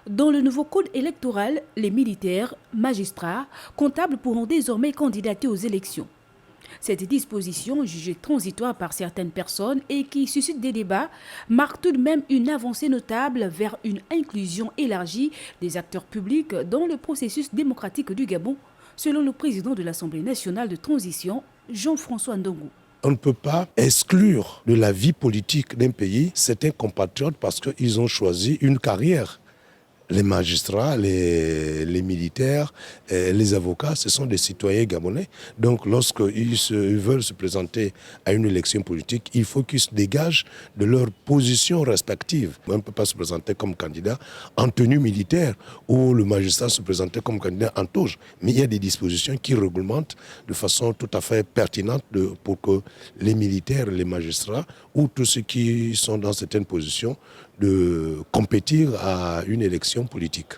Dans le nouveau code électoral, les militaires, magistrats, comptables pourront désormais candidater aux élections. Cette disposition, jugée transitoire par certaines personnes et qui suscite des débats, marque tout de même une avancée notable vers une inclusion élargie des acteurs publics dans le processus démocratique du Gabon, selon le président de l'Assemblée nationale de transition, Jean-François Ndongo. On ne peut pas exclure de la vie politique d'un pays certains compatriotes parce qu'ils ont choisi une carrière. Les magistrats, les militaires, les avocats, ce sont des citoyens gabonais. Donc lorsqu'ils veulent se présenter à une élection politique, il faut qu'ils se dégagent de leur position respective. On ne peut pas se présenter comme candidat en tenue militaire ou le magistrat se présenter comme candidat en toge. Mais il y a des dispositions qui réglementent de façon tout à fait pertinente pour que les militaires, les magistrats ou tous ceux qui sont dans certaines positions de compétir à une élection politique.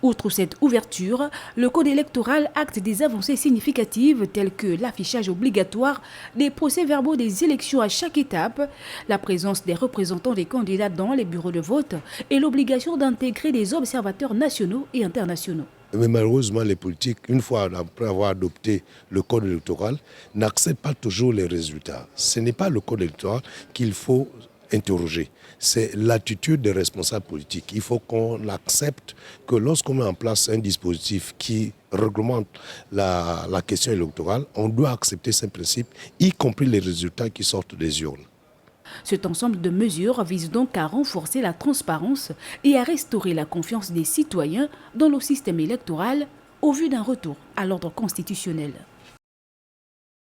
Outre cette ouverture, le code électoral acte des avancées significatives telles que l'affichage obligatoire des procès-verbaux des élections à chaque étape, la présence des représentants des candidats dans les bureaux de vote et l'obligation d'intégrer des observateurs nationaux et internationaux. Mais malheureusement, les politiques, une fois après avoir adopté le code électoral, n'acceptent pas toujours les résultats. Ce n'est pas le code électoral qu'il faut interroger. C'est l'attitude des responsables politiques. Il faut qu'on accepte que lorsqu'on met en place un dispositif qui réglemente la question électorale, on doit accepter ces principes, y compris les résultats qui sortent des urnes. Cet ensemble de mesures vise donc à renforcer la transparence et à restaurer la confiance des citoyens dans le système électoral au vu d'un retour à l'ordre constitutionnel.